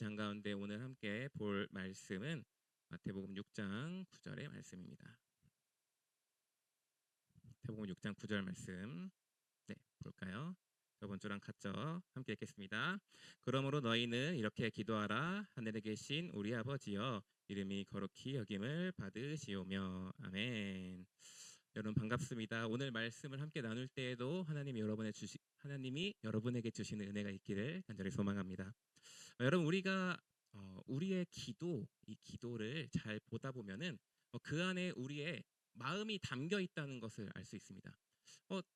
같이 한가운데 오늘 함께 볼 말씀은 마태복음 6장 9절의 말씀입니다. 마태복음 6장 9절 말씀. 네, 볼까요? 저번 주랑 같죠? 함께 읽겠습니다. 그러므로 너희는 이렇게 기도하라. 하늘에 계신 우리 아버지여, 이름이 거룩히 여김을 받으시오며. 아멘. 여러분 반갑습니다. 오늘 말씀을 함께 나눌 때에도 하나님이 여러분에게 주시는 은혜가 있기를 간절히 소망합니다. 여러분 우리가 우리의 이 기도를 잘 보다 보면은 그 안에 우리의 마음이 담겨 있다는 것을 알 수 있습니다.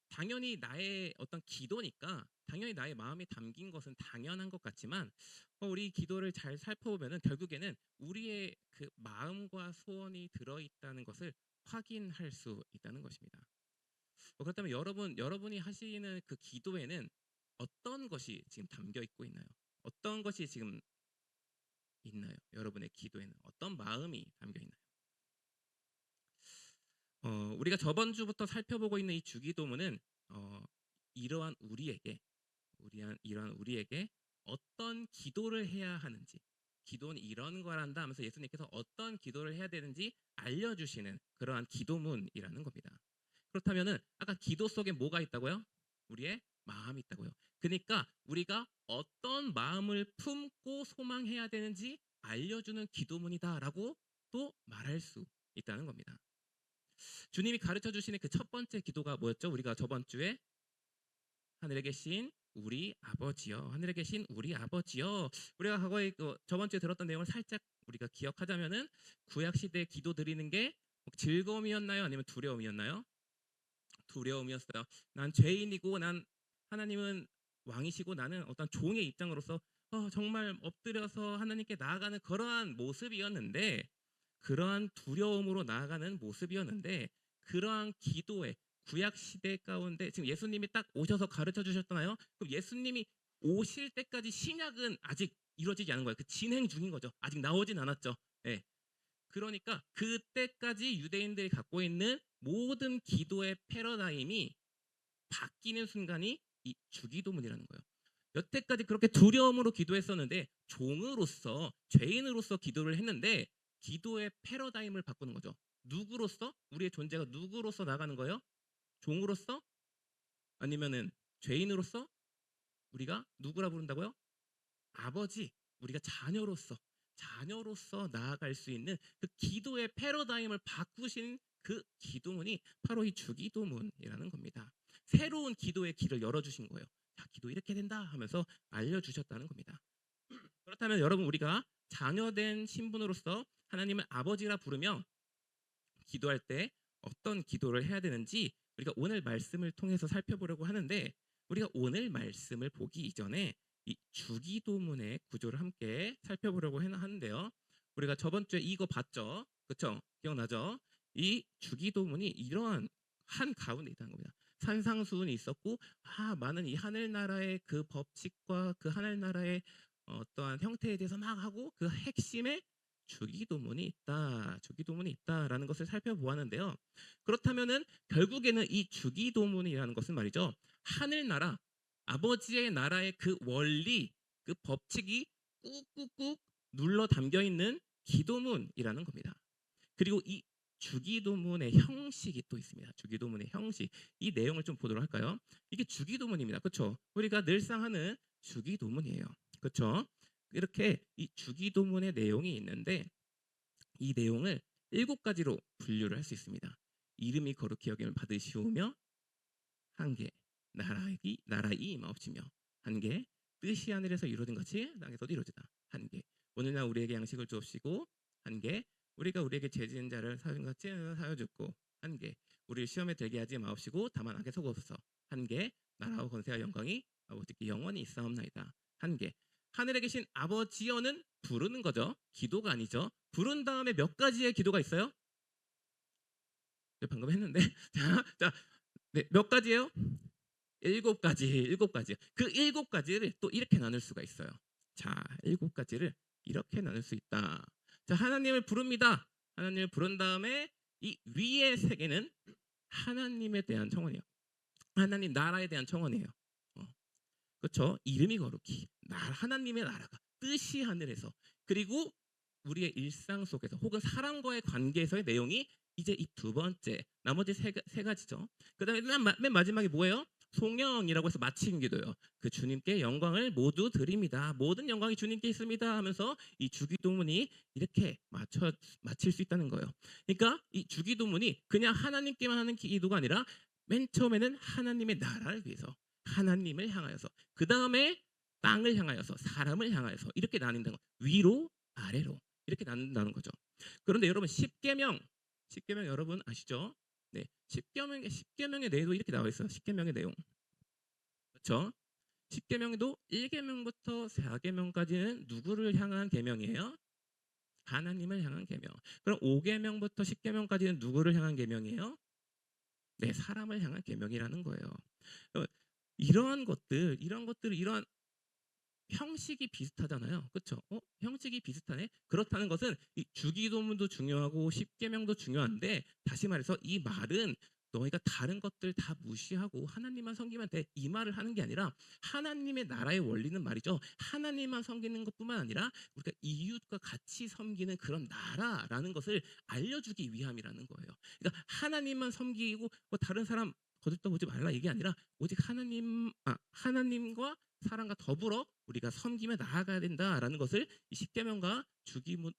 당연히 나의 어떤 기도니까 당연히 나의 마음이 담긴 것은 당연한 것 같지만 우리 기도를 잘 살펴보면은 결국에는 우리의 그 마음과 소원이 들어 있다는 것을 확인할 수 있다는 것입니다. 그렇다면 여러분이 하시는 그 기도에는 어떤 것이 지금 담겨 있고 있나요? 어떤 것이 지금 있나요? 여러분의 기도에는 어떤 마음이 담겨 있나요? 우리가 저번 주부터 살펴보고 있는 이 주기도문은 어, 이러한 우리에게 어떤 기도를 해야 하는지, 기도는 이런 거란다 하면서 예수님께서 어떤 기도를 해야 되는지 알려주시는 그러한 기도문이라는 겁니다. 그렇다면은 아까 기도 속에 뭐가 있다고요? 우리의 마음이 있다고요. 그러니까 우리가 어떤 마음을 품고 소망해야 되는지 알려주는 기도문이다라고 또 말할 수 있다는 겁니다. 주님이 가르쳐 주시는 그 첫 번째 기도가 뭐였죠? 우리가 저번 주에 하늘에 계신 우리 아버지여, 하늘에 계신 우리 아버지여. 우리가 과거에 저번 주에 들었던 내용을 살짝 우리가 기억하자면은 구약 시대 기도 드리는 게 즐거움이었나요? 아니면 두려움이었나요? 두려움이었어요. 난 죄인이고 난 하나님은 왕이시고 나는 어떤 종의 입장으로서 정말 엎드려서 하나님께 나아가는 그러한 모습이었는데 그러한 두려움으로 나아가는 모습이었는데 그러한 기도에 구약 시대 가운데 지금 예수님이 딱 오셔서 가르쳐 주셨잖아요. 그럼 예수님이 오실 때까지 신약은 아직 이루어지지 않은 거예요. 그 진행 중인 거죠. 아직 나오진 않았죠. 예. 그러니까 그때까지 유대인들이 갖고 있는 모든 기도의 패러다임이 바뀌는 순간이 이 주기도문이라는 거예요. 여태까지 그렇게 두려움으로 기도했었는데 종으로서 죄인으로서 기도를 했는데 기도의 패러다임을 바꾸는 거죠. 누구로서? 우리의 존재가 누구로서 나가는 거예요? 종으로서? 아니면은 죄인으로서? 우리가 누구라 부른다고요? 아버지, 우리가 자녀로서 나아갈 수 있는 그 기도의 패러다임을 바꾸신 그 기도문이 바로 이 주기도문이라는 겁니다. 새로운 기도의 길을 열어주신 거예요. 자, 기도 이렇게 된다 하면서 알려주셨다는 겁니다. 그렇다면 여러분 우리가 자녀된 신분으로서 하나님을 아버지라 부르며 기도할 때 어떤 기도를 해야 되는지 우리가 오늘 말씀을 통해서 살펴보려고 하는데 우리가 오늘 말씀을 보기 이전에 이 주기도문의 구조를 함께 살펴보려고 하는데요. 우리가 저번 주에 이거 봤죠? 그렇죠? 기억나죠? 이 주기도문이 이러한 한 가운데 있다는 겁니다. 산상수훈이 있었고 많은 이 하늘나라의 그 법칙과 그 하늘나라의 어떠한 형태에 대해서 막 하고 그 핵심에 주기도문이 있다라는 것을 살펴보았는데요. 그렇다면은 결국에는 이 주기도문이라는 것은 말이죠. 하늘나라, 아버지의 나라의 그 원리, 그 법칙이 꾹꾹꾹 눌러 담겨 있는 기도문이라는 겁니다. 그리고 이 주기도문의 형식이 또 있습니다. 주기도문의 형식. 이 내용을 좀 보도록 할까요? 이게 주기도문입니다. 그렇죠? 우리가 늘상 하는 주기도문이에요. 그렇죠? 이렇게 이 주기도문의 내용이 있는데 이 내용을 7가지로 분류를 할 수 있습니다. 이름이 거룩히 여김을 받으시오며 한개 나라의 임하옵시며 한개 뜻이 하늘에서 이루어진 것이 땅에서도 이루어지다 한개 오늘날 우리에게 양식을 주옵시고 한개 우리가 우리에게 죄 지은 자를 사용같이 사여 줍고 한개 우리를 시험에 들게 하지 마옵시고 다만 악에 속옵소서 한개 나라와 권세와 영광이 아버지께 영원히 있사옵나이다 한개 하늘에 계신 아버지여는 부르는 거죠. 기도가 아니죠. 부른 다음에 몇 가지의 기도가 있어요? 방금 했는데 자, 네, 몇 가지예요? 7가지. 그 7가지를 또 이렇게 나눌 수가 있어요. 자, 7가지를 이렇게 나눌 수 있다. 자, 하나님을 부릅니다. 하나님을 부른 다음에 이 위의 세 개는 하나님에 대한 청원이에요. 하나님 나라에 대한 청원이에요. 그렇죠? 이름이 거룩히 하나님의 나라가 뜻이 하늘에서, 그리고 우리의 일상 속에서 혹은 사람과의 관계에서의 내용이 이제 이 두 번째, 나머지 세 가지죠. 그다음에 맨 마지막에 뭐예요? 송영이라고 해서 마치는 기도예요. 그 주님께 영광을 모두 드립니다. 모든 영광이 주님께 있습니다 하면서 이 주기도문이 이렇게 마칠 수 있다는 거예요. 그러니까 이 주기도문이 그냥 하나님께만 하는 기도가 아니라 맨 처음에는 하나님의 나라를 위해서, 하나님을 향하여서, 그 다음에 땅을 향하여서, 사람을 향하여서 이렇게 나뉜다는 거. 위로 아래로 이렇게 나눈다는 거죠. 그런데 여러분, 십계명 여러분 아시죠? 네, 십계명의 내용도 이렇게 나와 있어요. 십계명의 내용, 그렇죠? 십계명에도 1계명부터 4계명까지는 누구를 향한 계명이에요? 하나님을 향한 계명. 그럼 5계명부터 10계명까지는 누구를 향한 계명이에요? 네, 사람을 향한 계명이라는 거예요. 이러한 형식이 비슷하잖아요. 그렇죠? 형식이 비슷하네. 그렇다는 것은 이 주기도문도 중요하고 십계명도 중요한데, 다시 말해서 이 말은 너희가 다른 것들 다 무시하고 하나님만 섬기면 돼, 이 말을 하는 게 아니라 하나님의 나라의 원리는 말이죠. 하나님만 섬기는 것뿐만 아니라 우리가 이웃과 같이 섬기는 그런 나라라는 것을 알려주기 위함이라는 거예요. 그러니까 하나님만 섬기고 뭐 다른 사람 거들떠보지 말라 이게 아니라 오직 하나님과 사람과 더불어 우리가 섬기며 나아가야 된다라는 것을 이 십계명과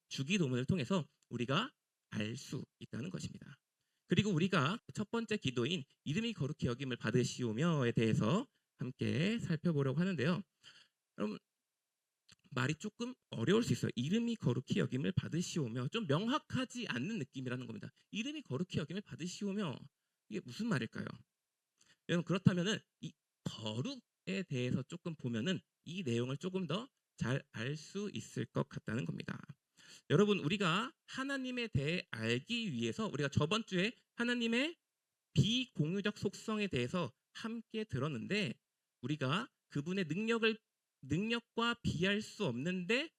주기도문을 통해서 우리가 알 수 있다는 것입니다. 그리고 우리가 첫 번째 기도인 이름이 거룩히 여김을 받으시오며에 대해서 함께 살펴보려고 하는데요. 여러분, 말이 조금 어려울 수 있어요. 이름이 거룩히 여김을 받으시오며, 좀 명확하지 않는 느낌이라는 겁니다. 이름이 거룩히 여김을 받으시오며, 이게 무슨 말일까요? 여러분, 그렇다면은 이 거룩에 대해서 조금 보면은 이 내용을 조금 더 잘 알 수 있을 것 같다는 겁니다. 여러분, 우리가 하나님에 대해 알기 위해서 우리가 저번 주에 하나님의 비공유적 속성에 대해서 함께 들었는데, 우리가 그분의 능력과 비할 수 없는데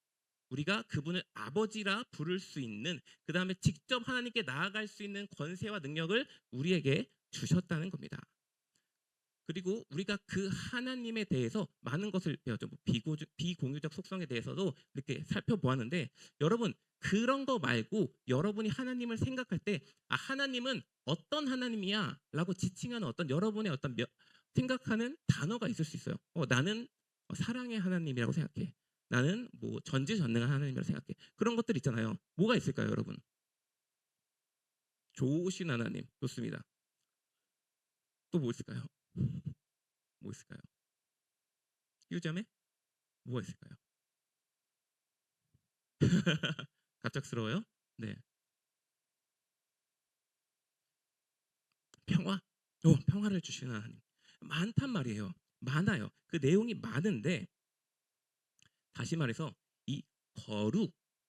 우리가 그분을 아버지라 부를 수 있는, 그 다음에 직접 하나님께 나아갈 수 있는 권세와 능력을 우리에게 주셨다는 겁니다. 그리고 우리가 그 하나님에 대해서 많은 것을 배웠죠. 비공유적 속성에 대해서도 이렇게 살펴보았는데, 여러분, 그런 거 말고 여러분이 하나님을 생각할 때 하나님은 어떤 하나님이야 라고 지칭하는 어떤 여러분의 생각하는 단어가 있을 수 있어요. 나는 사랑의 하나님이라고 생각해. 나는 뭐 전지전능한 하나님이라고 생각해. 그런 것들 있잖아요. 뭐가 있을까요, 여러분? 좋으신 하나님. 좋습니다. 또 뭐 있을까요? 뭐 있을까요? 요즘에 뭐가 있을까요? 갑작스러워요? 네. 평화? 평화를 주시는 하나님. 많단 말이에요. 많아요. 그 내용이 많은데, 다시 말해서 이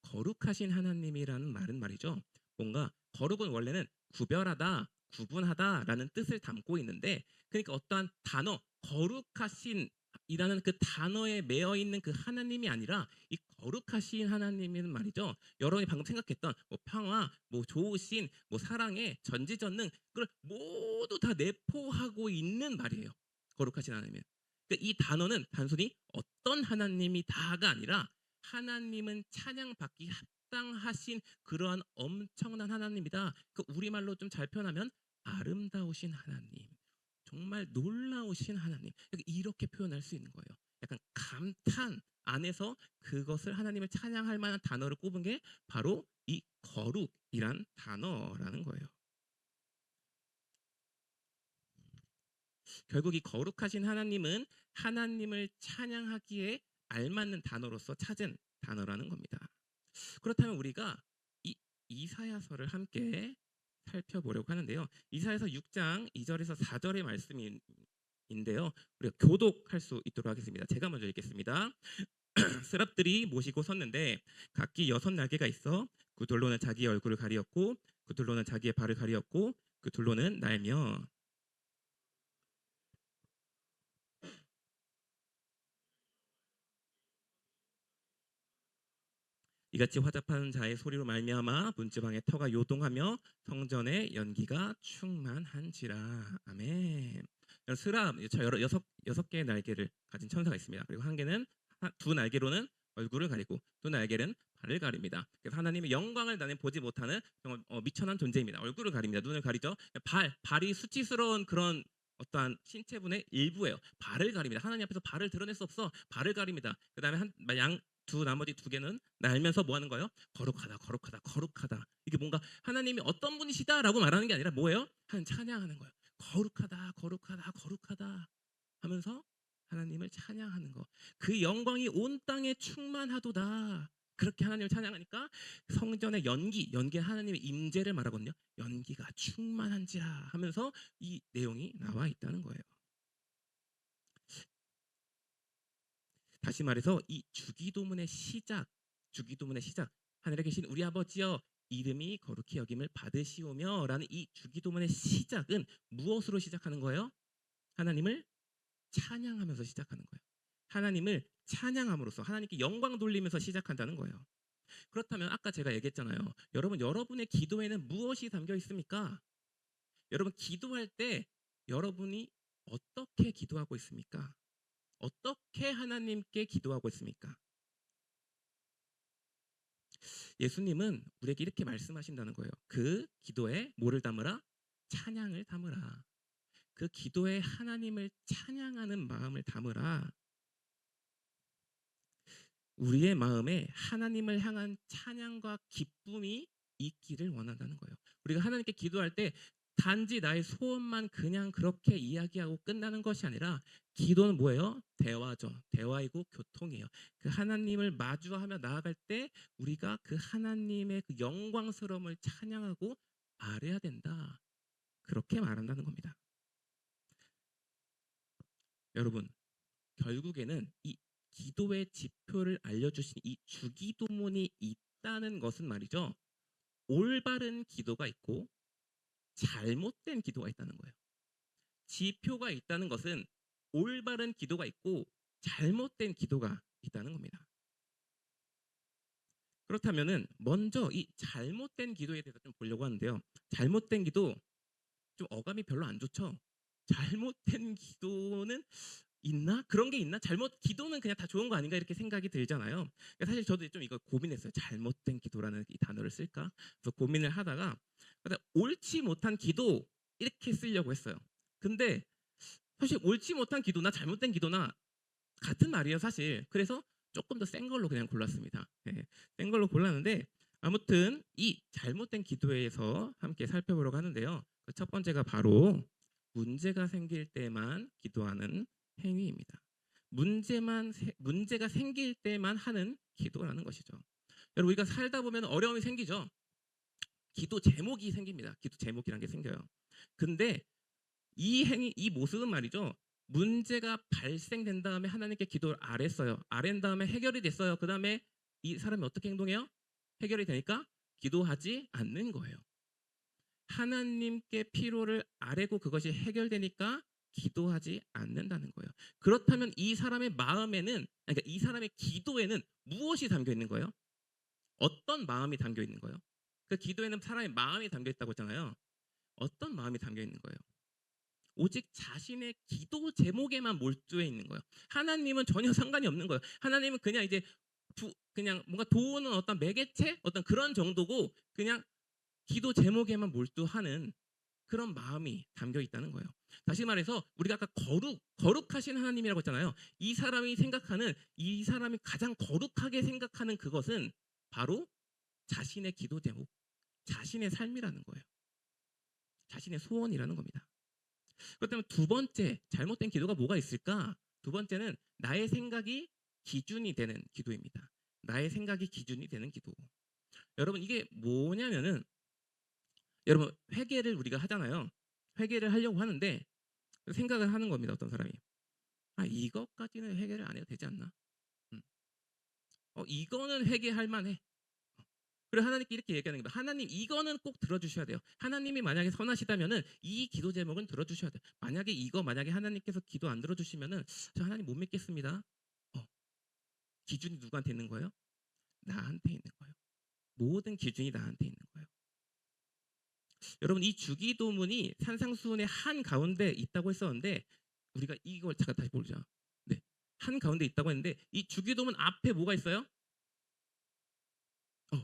거룩하신 하나님이라는 말은 말이죠. 뭔가 거룩은 원래는 구별하다, 구분하다라는 뜻을 담고 있는데, 그러니까 어떠한 단어, 거룩하신 이라는 그 단어에 매여 있는 그 하나님이 아니라 이 거룩하신 하나님은 말이죠. 여러분이 방금 생각했던 뭐 평화, 뭐 좋으신, 뭐 사랑의 전지전능, 그걸 모두 다 내포하고 있는 말이에요. 거룩하신 하나님은. 그러니까 이 단어는 단순히 어떤 하나님이 다가 아니라 하나님은 찬양받기 합당하신 그러한 엄청난 하나님이다. 그 우리말로 좀 잘 표현하면 아름다우신 하나님, 정말 놀라우신 하나님, 이렇게 표현할 수 있는 거예요. 약간 감탄 안에서 그것을 하나님을 찬양할 만한 단어를 꼽은 게 바로 이 거룩이란 단어라는 거예요. 결국 이 거룩하신 하나님은 하나님을 찬양하기에 알맞는 단어로서 찾은 단어라는 겁니다. 그렇다면 우리가 이 이사야서를 함께 살펴보려고 하는데요. 이사야서 6장 2절에서 4절의 말씀인데요. 우리가 교독할 수 있도록 하겠습니다. 제가 먼저 읽겠습니다. 스랍들이 모시고 섰는데 각기 6날개가 있어 그 둘로는 자기의 얼굴을 가리었고 그 둘로는 자기의 발을 가리었고 그 둘로는 날며 이같이 화답하는 자의 소리로 말미암아 문지방의 터가 요동하며 성전의 연기가 충만한지라. 아멘. 스랍 여섯 개의 날개를 가진 천사가 있습니다. 그리고 두 날개로는 얼굴을 가리고 또 날개는 발을 가립니다. 그래서 하나님의 영광을 나는 보지 못하는 정말 미천한 존재입니다. 얼굴을 가립니다. 눈을 가리죠. 발이 수치스러운 그런 어떠한 신체분의 일부예요. 발을 가립니다. 하나님 앞에서 발을 드러낼 수 없어. 발을 가립니다. 그다음에 나머지 두 개는 날면서 뭐 하는 거예요? 거룩하다, 거룩하다, 거룩하다. 이게 뭔가 하나님이 어떤 분이시다라고 말하는 게 아니라 뭐예요? 찬양하는 거예요. 거룩하다, 거룩하다, 거룩하다 하면서 하나님을 찬양하는 거. 그 영광이 온 땅에 충만하도다. 그렇게 하나님을 찬양하니까 성전의 연기 하나님의 임재를 말하거든요. 연기가 충만한지라 하면서 이 내용이 나와 있다는 거예요. 다시 말해서 이 주기도문의 시작, 하늘에 계신 우리 아버지여 이름이 거룩히 여김을 받으시오며라는 이 주기도문의 시작은 무엇으로 시작하는 거예요? 하나님을 찬양하면서 시작하는 거예요. 하나님을 찬양함으로써 하나님께 영광 돌리면서 시작한다는 거예요. 그렇다면 아까 제가 얘기했잖아요. 여러분의 기도에는 무엇이 담겨 있습니까? 여러분 기도할 때 여러분이 어떻게 기도하고 있습니까? 어떻게 하나님께 기도하고 있습니까? 예수님은 우리에게 이렇게 말씀하신다는 거예요. 그 기도에 뭐를 담으라? 찬양을 담으라. 그 기도에 하나님을 찬양하는 마음을 담으라. 우리의 마음에 하나님을 향한 찬양과 기쁨이 있기를 원한다는 거예요. 우리가 하나님께 기도할 때 단지 나의 소원만 그냥 그렇게 이야기하고 끝나는 것이 아니라 기도는 뭐예요? 대화죠. 대화이고 교통이에요. 그 하나님을 마주하며 나아갈 때 우리가 그 하나님의 그 영광스러움을 찬양하고 아뢰야 된다. 그렇게 말한다는 겁니다. 여러분, 결국에는 이 기도의 지표를 알려주신 이 주기도문이 있다는 것은 말이죠. 올바른 기도가 있고 잘못된 기도가 있다는 거예요. 지표가 있다는 것은 올바른 기도가 있고 잘못된 기도가 있다는 겁니다. 그렇다면은 먼저 이 잘못된 기도에 대해서 좀 보려고 하는데요. 잘못된 기도 좀 어감이 별로 안 좋죠. 잘못된 기도는 있나? 그런 게 있나? 기도는 그냥 다 좋은 거 아닌가 이렇게 생각이 들잖아요. 그러니까 사실 저도 좀 이거 고민했어요. 잘못된 기도라는 이 단어를 쓸까? 그래서 고민을 하다가 옳지 못한 기도 이렇게 쓰려고 했어요. 근데 사실 옳지 못한 기도나 잘못된 기도나 같은 말이에요, 사실. 그래서 조금 더 센 걸로 그냥 골랐습니다. 네, 센 걸로 골랐는데 아무튼 이 잘못된 기도에서 함께 살펴보려고 하는데요. 그 첫 번째가 바로 문제가 생길 때만 기도하는 행위입니다. 문제가 생길 때만 하는 기도라는 것이죠. 여러분 우리가 살다 보면 어려움이 생기죠. 기도 제목이 생깁니다. 기도 제목이라는 게 생겨요. 근데 이 모습은 말이죠. 문제가 발생된 다음에 하나님께 기도를 아랬어요. 아랜 다음에 해결이 됐어요. 그 다음에 이 사람이 어떻게 행동해요? 해결이 되니까 기도하지 않는 거예요. 하나님께 피로를 아뢰고 그것이 해결되니까 기도하지 않는다는 거예요. 그렇다면 이 사람의 마음에는, 그러니까 이 사람의 기도에는 무엇이 담겨 있는 거예요? 어떤 마음이 담겨 있는 거예요? 그 기도에는 사람의 마음이 담겨 있다고 했잖아요. 어떤 마음이 담겨 있는 거예요? 오직 자신의 기도 제목에만 몰두해 있는 거예요. 하나님은 전혀 상관이 없는 거예요. 하나님은 그냥 이제 그냥 뭔가 도우는 어떤 매개체, 어떤 그런 정도고 그냥 기도 제목에만 몰두하는 그런 마음이 담겨 있다는 거예요. 다시 말해서 우리가 아까 거룩하신 하나님이라고 했잖아요. 이 사람이 가장 거룩하게 생각하는 그것은 바로 자신의 기도 제목, 자신의 삶이라는 거예요. 자신의 소원이라는 겁니다. 그렇다면 두 번째 잘못된 기도가 뭐가 있을까? 두 번째는 나의 생각이 기준이 되는 기도입니다. 나의 생각이 기준이 되는 기도. 여러분 이게 뭐냐면은 여러분 회개를 우리가 하잖아요. 회개를 하려고 하는데 생각을 하는 겁니다. 어떤 사람이 이것까지는 회개를 안 해도 되지 않나? 이거는 회개할 만해. 그리고 하나님께 이렇게 얘기하는 겁니다. 하나님 이거는 꼭 들어주셔야 돼요. 하나님이 만약에 선하시다면은 이 기도 제목은 들어주셔야 돼요. 만약에 하나님께서 기도 안 들어주시면은 저 하나님 못 믿겠습니다. 기준이 누구한테 있는 거예요? 나한테 있는 거예요. 모든 기준이 나한테 있는 거예요. 여러분 이 주기도문이 산상수훈의 한 가운데 있다고 했었는데 우리가 이걸 잠깐 다시 보자. 네, 한 가운데 있다고 했는데 이 주기도문 앞에 뭐가 있어요?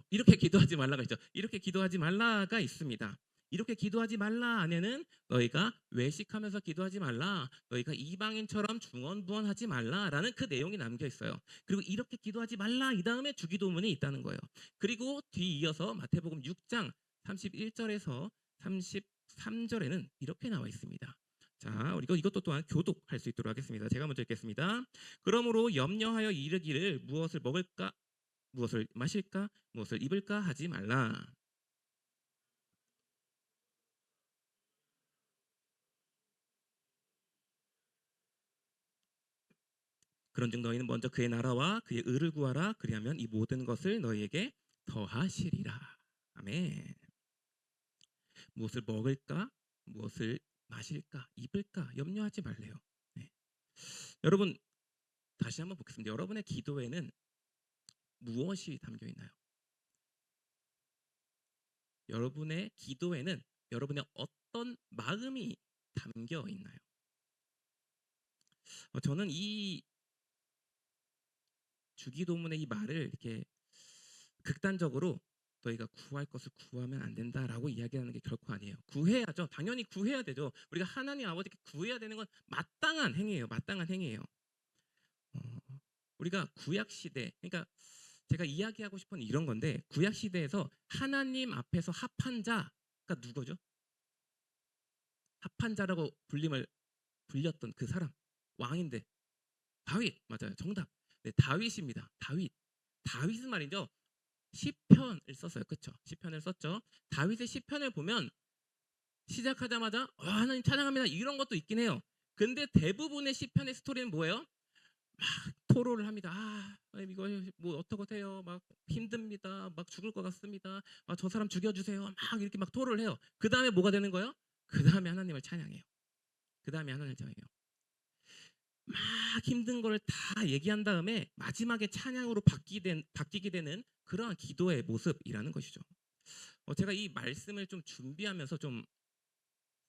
이렇게 기도하지 말라가 있죠. 이렇게 기도하지 말라가 있습니다. 이렇게 기도하지 말라 안에는 너희가 외식하면서 기도하지 말라, 너희가 이방인처럼 중언부언하지 말라라는 그 내용이 담겨 있어요. 그리고 이렇게 기도하지 말라 이 다음에 주기도문이 있다는 거예요. 그리고 뒤이어서 마태복음 6장 31절에서 33절에는 이렇게 나와 있습니다. 자, 우리 이것도 또한 교독할 수 있도록 하겠습니다. 제가 먼저 읽겠습니다. 그러므로 염려하여 이르기를 무엇을 먹을까, 무엇을 마실까, 무엇을 입을까 하지 말라. 그런즉 너희는 먼저 그의 나라와 그의 의를 구하라. 그리하면 이 모든 것을 너희에게 더하시리라. 아멘. 무엇을 먹을까, 무엇을 마실까, 입을까 염려하지 말래요. 네. 여러분, 다시 한번 보겠습니다. 여러분의 기도에는 무엇이 담겨 있나요? 여러분의 기도에는 여러분의 어떤 마음이 담겨 있나요? 저는 이 주기도문의 이 말을 이렇게 극단적으로 너희가 구할 것을 구하면 안 된다라고 이야기하는 게 결코 아니에요. 구해야죠. 당연히 구해야 되죠. 우리가 하나님 아버지께 구해야 되는 건 마땅한 행위예요. 마땅한 행위예요. 어, 우리가 구약 시대, 그러니까 제가 이야기하고 싶은 이런 건데, 구약 시대에서 하나님 앞에서 합한 자가 누구죠? 합한 자라고 불렸던 그 사람, 왕인데 다윗. 맞아요. 정답. 네, 다윗입니다. 다윗. 다윗은 말이죠. 시편을 썼어요. 그렇죠? 시편을 썼죠. 다윗의 시편을 보면 시작하자마자 하나님 찬양합니다 이런 것도 있긴 해요. 근데 대부분의 시편의 스토리는 뭐예요? 막 토로를 합니다. 이거 뭐 어떡해요? 막 힘듭니다. 막 죽을 것 같습니다. 저 사람 죽여주세요. 막 이렇게 막 토로를 해요. 그 다음에 뭐가 되는 거예요? 그 다음에 하나님을 찬양해요. 그 다음에 하나님을 찬양해요. 막 힘든 걸 다 얘기한 다음에 마지막에 찬양으로 바뀌게 되는 그러한 기도의 모습이라는 것이죠. 제가 이 말씀을 좀 준비하면서 좀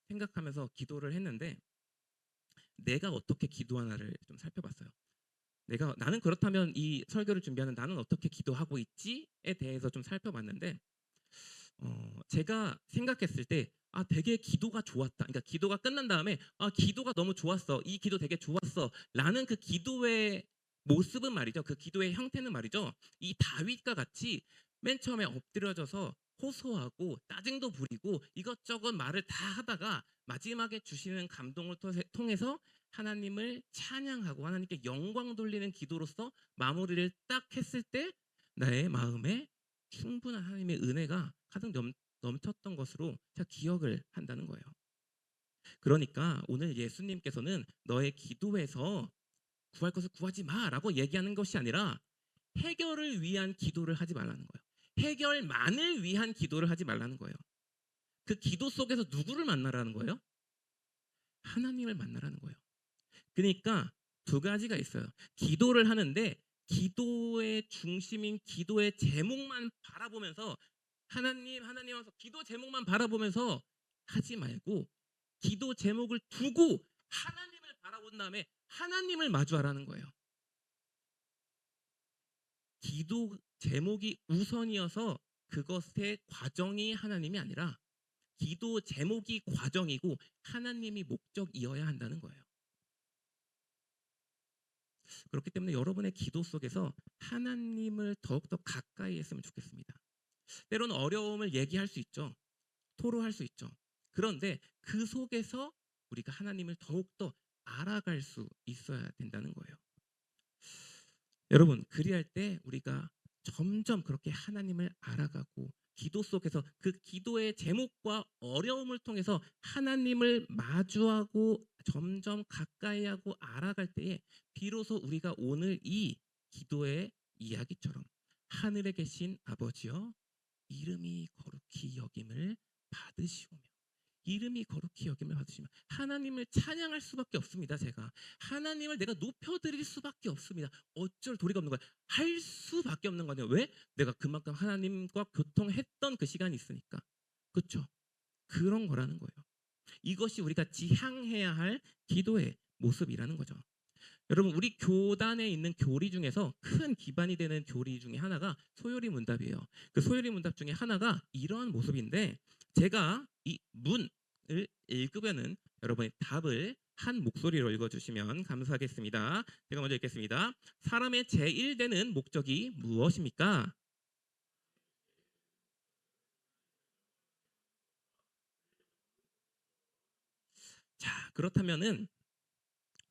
생각하면서 기도를 했는데, 내가 어떻게 기도하나를 좀 살펴봤어요. 나는 그렇다면 이 설교를 준비하는 나는 어떻게 기도하고 있지에 대해서 좀 살펴봤는데, 제가 생각했을 때 되게 기도가 좋았다. 그러니까 기도가 끝난 다음에 기도가 너무 좋았어. 이 기도 되게 좋았어. 라는 그 기도의 모습은 말이죠. 그 기도의 형태는 말이죠. 이 다윗과 같이 맨 처음에 엎드려져서 호소하고 짜증도 부리고 이것저것 말을 다 하다가 마지막에 주시는 감동을 통해서 하나님을 찬양하고 하나님께 영광 돌리는 기도로서 마무리를 딱 했을 때 나의 마음에 충분한 하나님의 은혜가 가득 넘쳤던 것으로 제가 기억을 한다는 거예요. 그러니까 오늘 예수님께서는 너의 기도에서 구할 것을 구하지 마라고 얘기하는 것이 아니라 해결을 위한 기도를 하지 말라는 거예요. 해결만을 위한 기도를 하지 말라는 거예요. 그 기도 속에서 누구를 만나라는 거예요? 하나님을 만나라는 거예요. 그러니까 두 가지가 있어요. 기도를 하는데 기도의 중심인 기도의 제목만 바라보면서 하나님 하면서 기도 제목만 바라보면서 하지 말고 기도 제목을 두고 하나님을 바라본 다음에 하나님을 마주하라는 거예요. 기도 제목이 우선이어서 그것의 과정이 하나님이 아니라 기도 제목이 과정이고 하나님이 목적이어야 한다는 거예요. 그렇기 때문에 여러분의 기도 속에서 하나님을 더욱더 가까이 했으면 좋겠습니다. 때로는 어려움을 얘기할 수 있죠. 토로할 수 있죠. 그런데 그 속에서 우리가 하나님을 더욱더 알아갈 수 있어야 된다는 거예요. 여러분, 그리할 때 우리가 점점 그렇게 하나님을 알아가고 기도 속에서 그 기도의 제목과 어려움을 통해서 하나님을 마주하고 점점 가까이하고 알아갈 때에 비로소 우리가 오늘 이 기도의 이야기처럼 하늘에 계신 아버지여 이름이 거룩히 여김을 받으시오며, 이름이 거룩히 여김을 받으시면 하나님을 찬양할 수밖에 없습니다. 제가 하나님을 내가 높여드릴 수밖에 없습니다. 어쩔 도리가 없는 거예요. 할 수밖에 없는 거예요. 왜? 내가 그만큼 하나님과 교통했던 그 시간이 있으니까. 그렇죠? 그런 거라는 거예요. 이것이 우리가 지향해야 할 기도의 모습이라는 거죠. 여러분 우리 교단에 있는 교리 중에서 큰 기반이 되는 교리 중에 하나가 소요리 문답이에요. 그 소요리 문답 중에 하나가 이러한 모습인데 제가 이 문을 읽으면은 여러분이 답을 한 목소리로 읽어주시면 감사하겠습니다. 제가 먼저 읽겠습니다. 사람의 제1되는 목적이 무엇입니까? 자, 그렇다면은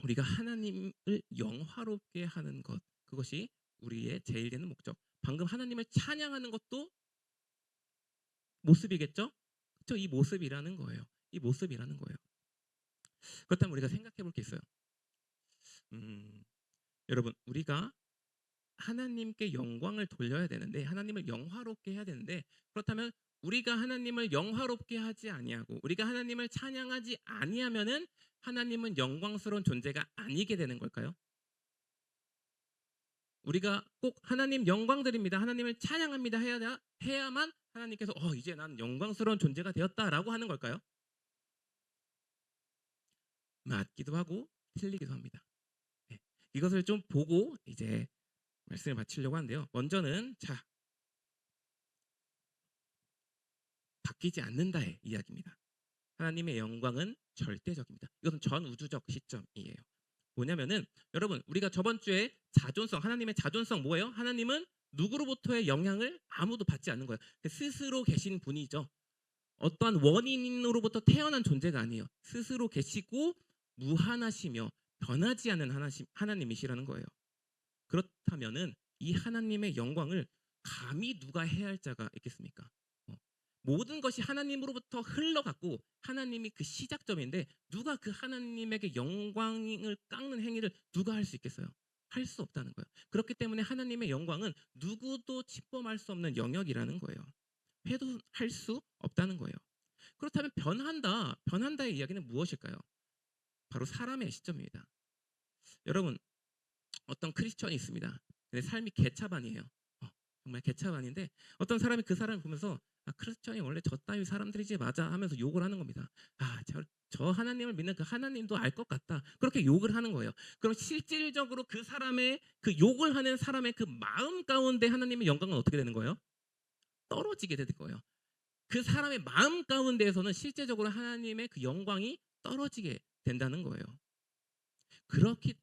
우리가 하나님을 영화롭게 하는 것, 그것이 우리의 제1되는 목적. 방금 하나님을 찬양하는 것도 모습이겠죠? 그렇죠? 이 모습이라는 거예요. 이 모습이라는 거예요. 그렇다면 우리가 생각해 볼 게 있어요. 음, 여러분, 우리가 하나님께 영광을 돌려야 되는데 하나님을 영화롭게 해야 되는데 그렇다면 우리가 하나님을 영화롭게 하지 아니하고 우리가 하나님을 찬양하지 아니하면은 하나님은 영광스러운 존재가 아니게 되는 걸까요? 우리가 꼭 하나님 영광 드립니다. 하나님을 찬양합니다. 해야만 하나님께서 이제 나는 영광스러운 존재가 되었다라고 하는 걸까요? 맞기도 하고 틀리기도 합니다. 네. 이것을 좀 보고 이제 말씀을 마치려고 하는데요. 먼저는 자 바뀌지 않는다의 이야기입니다. 하나님의 영광은 절대적입니다. 이것은 전우주적 시점이에요. 뭐냐면은 여러분 우리가 저번 주에 자존성 하나님의 자존성 뭐예요? 하나님은 누구로부터의 영향을 아무도 받지 않는 거예요. 스스로 계신 분이죠. 어떠한 원인으로부터 태어난 존재가 아니에요. 스스로 계시고 무한하시며 변하지 않는 하나님이시라는 거예요. 그렇다면은 이 하나님의 영광을 감히 누가 해야 할 자가 있겠습니까? 어, 모든 것이 하나님으로부터 흘러갔고 하나님이 그 시작점인데 누가 그 하나님에게 영광을 깎는 행위를 누가 할 수 있겠어요? 할 수 없다는 거예요. 그렇기 때문에 하나님의 영광은 누구도 침범할 수 없는 영역이라는 거예요. 해도 할 수 없다는 거예요. 그렇다면 변한다의 이야기는 무엇일까요? 바로 사람의 시점입니다. 여러분 어떤 크리스천이 있습니다. 근데 삶이 개차반이에요. 정말 개차반인데 어떤 사람이 그 사람을 보면서 크리스천이 원래 저 따위 사람들이지 맞아 하면서 욕을 하는 겁니다. 저 하나님을 믿는 그 하나님도 알 것 같다. 그렇게 욕을 하는 거예요. 그럼 실질적으로 그 사람의 그 욕을 하는 사람의 그 마음 가운데 하나님의 영광은 어떻게 되는 거예요? 떨어지게 되는 거예요. 그 사람의 마음 가운데에서는 실제적으로 하나님의 그 영광이 떨어지게 된다는 거예요. 그렇기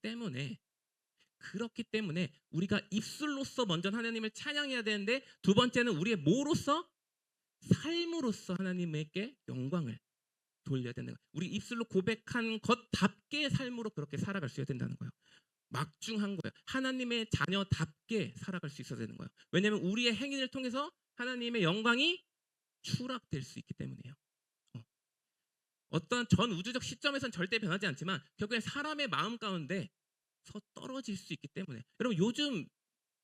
때문에 우리가 입술로서 먼저 하나님을 찬양해야 되는데 두 번째는 우리의 뭐로서 삶으로서 하나님에게 영광을 돌려야 되는 거예요. 우리 입술로 고백한 것답게 삶으로 그렇게 살아갈 수 있어야 된다는 거예요. 막중한 거예요. 하나님의 자녀답게 살아갈 수 있어야 되는 거예요. 왜냐하면 우리의 행위를 통해서 하나님의 영광이 추락될 수 있기 때문이에요. 어떤 전 우주적 시점에선 절대 변하지 않지만 결국엔 사람의 마음 가운데 떨어질 수 있기 때문에 여러분 요즘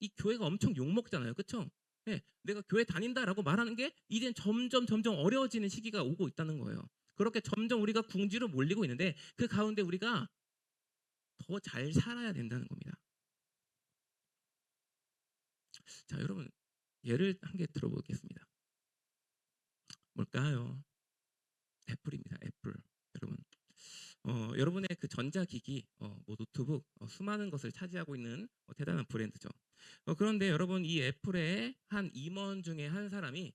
이 교회가 엄청 욕먹잖아요. 그렇죠? 네, 내가 교회 다닌다라고 말하는 게 이젠 점점 어려워지는 시기가 오고 있다는 거예요. 그렇게 점점 우리가 궁지로 몰리고 있는데 그 가운데 우리가 더 잘 살아야 된다는 겁니다. 자, 여러분 예를 한 개 들어보겠습니다. 뭘까요? 애플입니다. 애플. 여러분 여러분의 그 전자기기, 뭐 노트북, 수많은 것을 차지하고 있는 대단한 브랜드죠. 그런데 여러분 이 애플의 한 임원 중에 한 사람이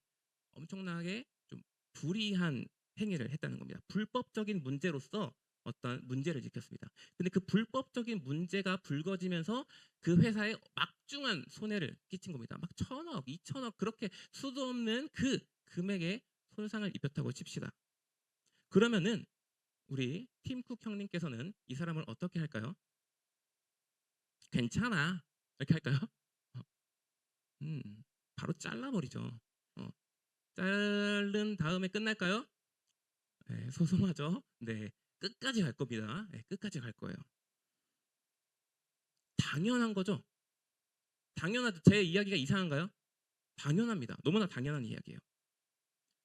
엄청나게 좀 불이한 행위를 했다는 겁니다. 불법적인 문제로서 어떤 문제를 일으켰습니다. 근데 그 불법적인 문제가 불거지면서 그 회사에 막중한 손해를 끼친 겁니다. 막 1,000억, 2,000억 그렇게 수도 없는 그 금액의 손상을 입혔다고 칩시다. 그러면은 우리 팀쿡 형님께서는 이 사람을 어떻게 할까요? 괜찮아. 이렇게 할까요? 어, 바로 잘라버리죠. 어, 자른 다음에 끝날까요? 네, 소송하죠. 네, 끝까지 갈 겁니다. 네, 끝까지 갈 거예요. 당연한 거죠. 당연하죠. 제 이야기가 이상한가요? 당연합니다. 너무나 당연한 이야기예요.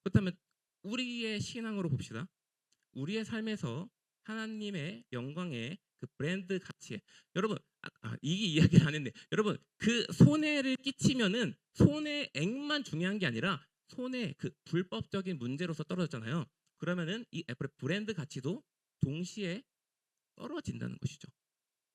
그렇다면 우리의 신앙으로 봅시다. 우리의 삶에서 하나님의 영광의 그 브랜드 가치에 여러분 이 이야기를 안 했네. 여러분 그 손해를 끼치면은 손해액만 중요한 게 아니라 손해 그 불법적인 문제로서 떨어졌잖아요. 그러면은 이 애플의 브랜드 가치도 동시에 떨어진다는 것이죠.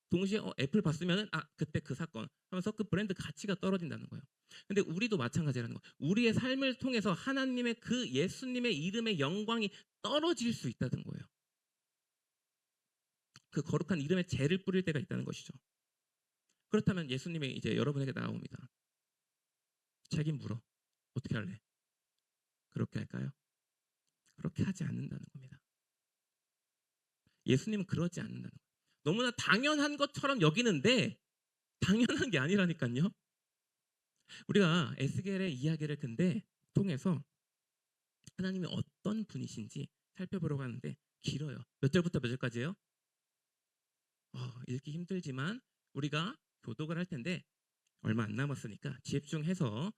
동시에 애플 봤으면은 그때 그 사건 하면서 그 브랜드 가치가 떨어진다는 거예요. 근데 우리도 마찬가지라는 거예요. 우리의 삶을 통해서 하나님의 그 예수님의 이름의 영광이 떨어질 수 있다는 거예요. 그 거룩한 이름에 죄를 뿌릴 때가 있다는 것이죠. 그렇다면 예수님이 이제 여러분에게 나옵니다. 책임 물어. 어떻게 할래? 그렇게 할까요? 그렇게 하지 않는다는 겁니다. 예수님은 그러지 않는다는 거예요. 너무나 당연한 것처럼 여기는데 당연한 게 아니라니까요. 우리가 에스겔의 이야기를 근데 통해서 하나님이 어떤 분이신지 살펴보려고 하는데 길어요. 몇 절부터 몇 절까지예요? 읽기 힘들지만 우리가 교독을 할 텐데 얼마 안 남았으니까 집중해서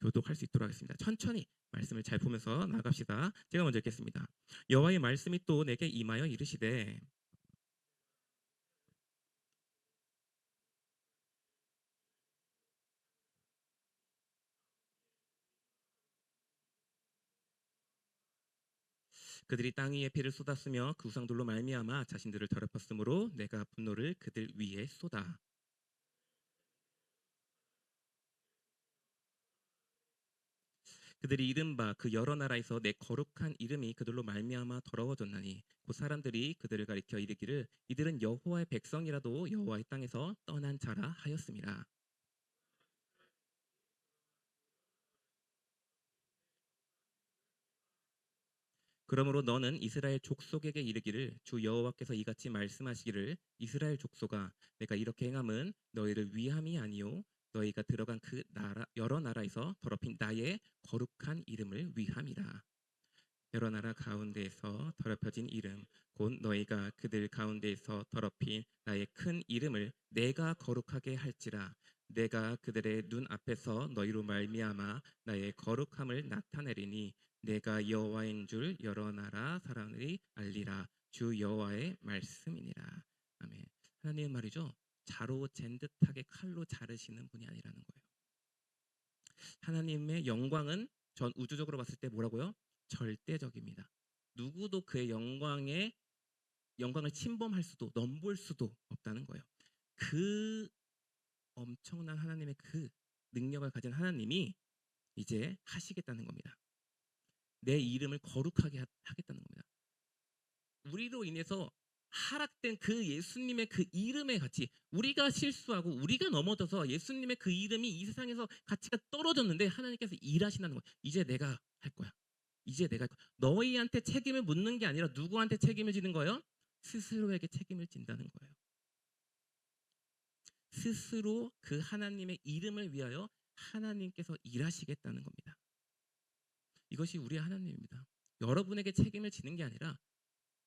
교독할 수 있도록 하겠습니다. 천천히 말씀을 잘 보면서 나갑시다. 제가 먼저 읽겠습니다. 여호와의 말씀이 또 내게 임하여 이르시되 그들이 땅 위에 피를 쏟았으며 그 우상들로 말미암아 자신들을 더럽혔으므로 내가 분노를 그들 위에 쏟아 그들이 이른바 그 여러 나라에서 내 거룩한 이름이 그들로 말미암아 더러워졌나니 그 사람들이 그들을 가리켜 이르기를 이들은 여호와의 백성이라도 여호와의 땅에서 떠난 자라 하였습니다. 그러므로 너는 이스라엘 족속에게 이르기를 주 여호와께서 이같이 말씀하시기를 이스라엘 족속아 내가 이렇게 행함은 너희를 위함이 아니요 너희가 들어간 그 나라 여러 나라에서 더럽힌 나의 거룩한 이름을 위함이라. 여러 나라 가운데에서 더럽혀진 이름 곧 너희가 그들 가운데에서 더럽힌 나의 큰 이름을 내가 거룩하게 할지라. 내가 그들의 눈 앞에서 너희로 말미암아 나의 거룩함을 나타내리니 내가 여호와인 줄 여러 나라 사람들이 알리라. 주 여호와의 말씀이니라. 아멘. 하나님은 말이죠, 자로 잰 듯하게 칼로 자르시는 분이 아니라는 거예요. 하나님의 영광은 전 우주적으로 봤을 때 뭐라고요? 절대적입니다. 누구도 그의 영광을 침범할 수도 넘볼 수도 없다는 거예요. 그 엄청난 하나님의 그 능력을 가진 하나님이 이제 하시겠다는 겁니다. 내 이름을 거룩하게 하겠다는 겁니다. 우리로 인해서 하락된 그 예수님의 그 이름의 가치, 우리가 실수하고 우리가 넘어져서 예수님의 그 이름이 이 세상에서 가치가 떨어졌는데 하나님께서 일하신다는 거예요. 이제 내가 할 거야. 이제 내가 할 거야. 너희한테 책임을 묻는 게 아니라 누구한테 책임을 지는 거예요? 스스로에게 책임을 진다는 거예요. 스스로 그 하나님의 이름을 위하여 하나님께서 일하시겠다는 겁니다. 이것이 우리의 하나님입니다. 여러분에게 책임을 지는 게 아니라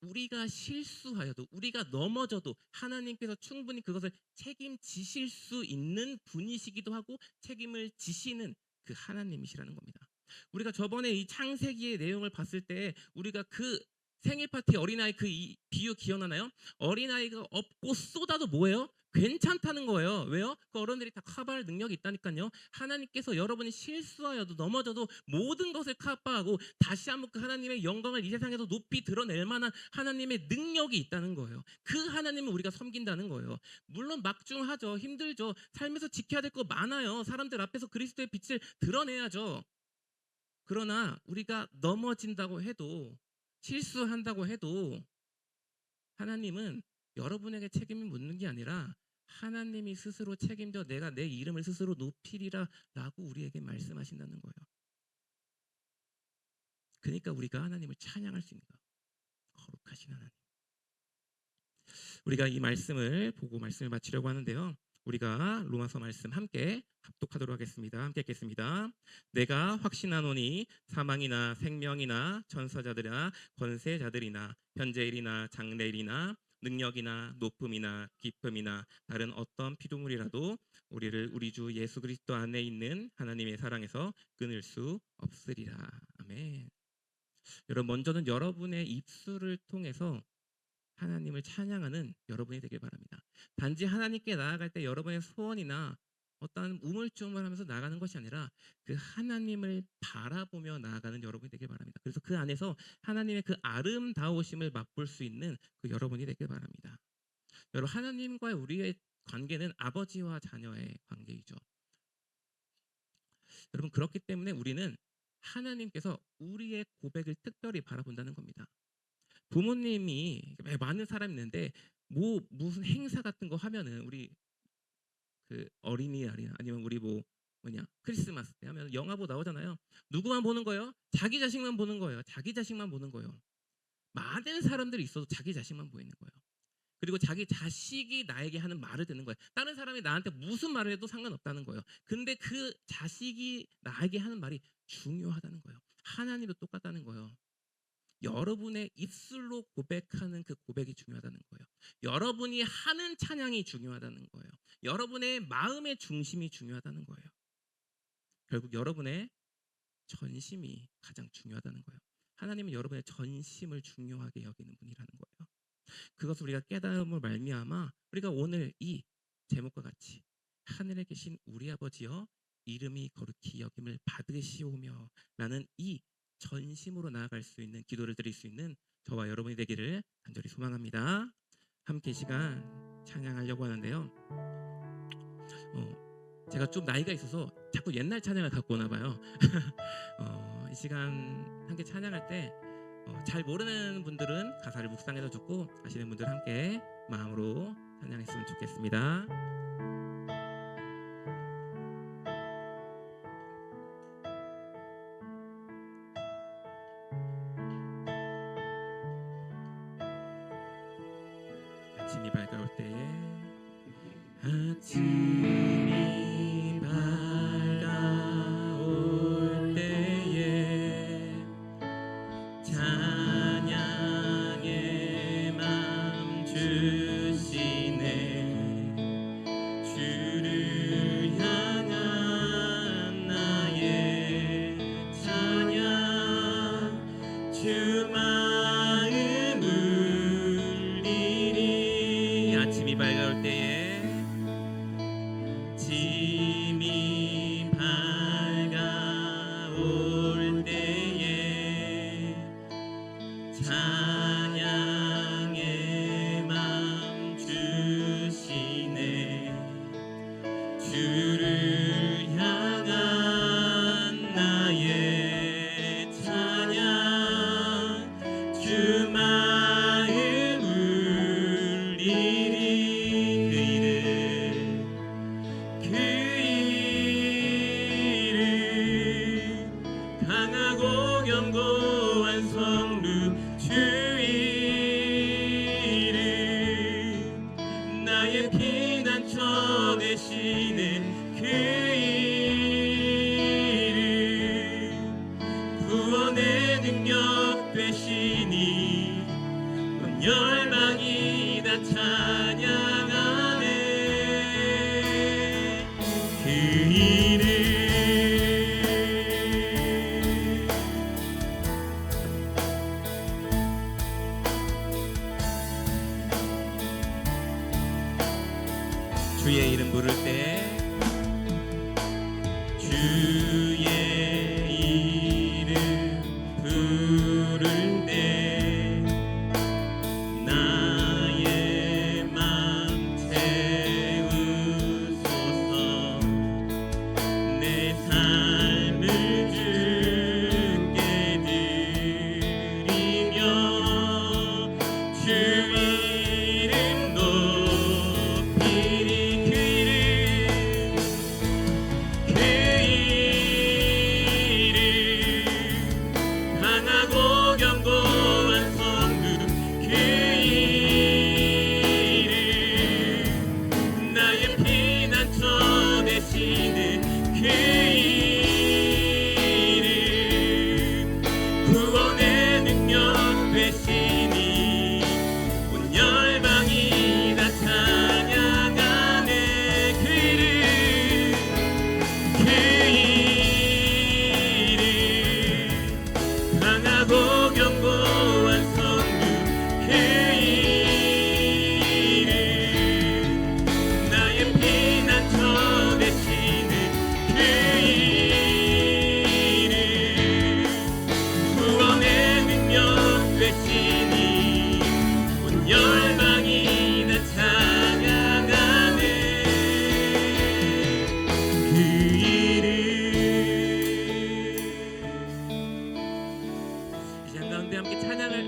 우리가 실수하여도 우리가 넘어져도 하나님께서 충분히 그것을 책임지실 수 있는 분이시기도 하고 책임을 지시는 그 하나님이시라는 겁니다. 우리가 저번에 이 창세기의 내용을 봤을 때 우리가 그 생일 파티 어린아이 그 비유 기억나나요? 어린아이가 업고 쏟아도 뭐예요? 괜찮다는 거예요. 왜요? 그 어른들이 다 커버할 능력이 있다니까요. 하나님께서 여러분이 실수하여도 넘어져도 모든 것을 커버하고 다시 한번 그 하나님의 영광을 이 세상에서 높이 드러낼 만한 하나님의 능력이 있다는 거예요. 그 하나님을 우리가 섬긴다는 거예요. 물론 막중하죠. 힘들죠. 삶에서 지켜야 될 거 많아요. 사람들 앞에서 그리스도의 빛을 드러내야죠. 그러나 우리가 넘어진다고 해도 실수한다고 해도 하나님은 여러분에게 책임을 묻는 게 아니라 하나님이 스스로 책임져 내가 내 이름을 스스로 높이리라 라고 우리에게 말씀하신다는 거예요. 그러니까 우리가 하나님을 찬양할 수 있는 거예요. 거룩하신 하나님. 우리가 이 말씀을 보고 말씀을 마치려고 하는데요. 우리가 로마서 말씀 함께 합독하도록 하겠습니다. 함께 읽겠습니다. 내가 확신하노니 사망이나 생명이나 천사자들이나 권세자들이나 현재일이나 장래일이나 능력이나 높음이나 깊음이나 다른 어떤 피조물이라도 우리를 우리 주 예수 그리스도 안에 있는 하나님의 사랑에서 끊을 수 없으리라. 아멘. 여러분, 먼저는 여러분의 입술을 통해서 하나님을 찬양하는 여러분이 되길 바랍니다. 단지 하나님께 나아갈 때 여러분의 소원이나 어떤 우물쭈물하면서 나가는 것이 아니라 그 하나님을 바라보며 나아가는 여러분이 되길 바랍니다. 그래서 그 안에서 하나님의 그 아름다우심을 맛볼 수 있는 그 여러분이 되길 바랍니다. 여러분 하나님과의 우리의 관계는 아버지와 자녀의 관계이죠. 여러분 그렇기 때문에 우리는 하나님께서 우리의 고백을 특별히 바라본다는 겁니다. 부모님이 많은 사람이 있는데 뭐 무슨 행사 같은 거 하면은 우리 그 어린이날이나 아니면 우리 뭐냐 크리스마스 때 하면 영화 보고 나오잖아요. 누구만 보는 거예요? 자기 자식만 보는 거예요. 자기 자식만 보는 거예요. 많은 사람들이 있어도 자기 자식만 보이는 거예요. 그리고 자기 자식이 나에게 하는 말을 듣는 거예요. 다른 사람이 나한테 무슨 말을 해도 상관없다는 거예요. 근데 그 자식이 나에게 하는 말이 중요하다는 거예요. 하나님도 똑같다는 거예요. 여러분의 입술로 고백하는 그 고백이 중요하다는 거예요. 여러분이 하는 찬양이 중요하다는 거예요. 여러분의 마음의 중심이 중요하다는 거예요. 결국 여러분의 전심이 가장 중요하다는 거예요. 하나님은 여러분의 전심을 중요하게 여기는 분이라는 거예요. 그것을 우리가 깨달음을 말미암아 우리가 오늘 이 제목과 같이 하늘에 계신 우리 아버지여 이름이 거룩히 여김을 받으시오며 라는 이 전심으로 나아갈 수 있는 기도를 드릴 수 있는 저와 여러분이 되기를 간절히 소망합니다. 함께 이 시간 찬양하려고 하는데요. 제가 좀 나이가 있어서 자꾸 옛날 찬양을 갖고 오나 봐요. 이 시간 함께 찬양할 때 잘 모르는 분들은 가사를 묵상해서 듣고 아시는 분들 함께 마음으로 찬양했으면 좋겠습니다. 아침이 밝아올 때에 아침이 밝아올 때에 찬양의 맘 주시네 주를 향한 나의 찬양 주 마음 울리리 아침이 밝아올 때에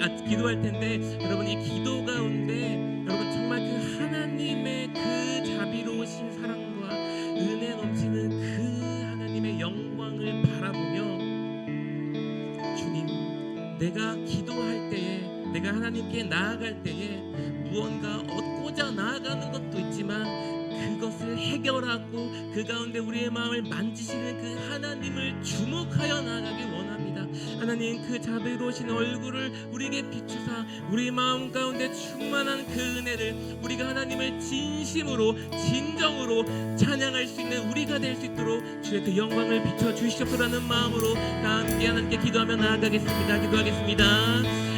기도할 텐데 여러분 이 기도 가운데 여러분 정말 그 하나님의 그 자비로우신 사랑과 은혜 넘치는 그 하나님의 영광을 바라보며 주님 내가 기도할 때에 내가 하나님께 나아갈 때에 무언가 얻고자 나아가는 것도 있지만 그것을 해결하고 그 가운데 우리의 마음을 만지시는 그 하나님을 주목하여 나아가길 원합니다. 하나님 그 자비로우신 얼굴을 우리에게 비추사 우리 마음 가운데 충만한 그 은혜를 우리가 하나님을 진심으로 진정으로 찬양할 수 있는 우리가 될 수 있도록 주의 그 영광을 비춰 주시옵소서라는 마음으로 다 함께 하나님께 기도하며 나아가겠습니다. 기도하겠습니다.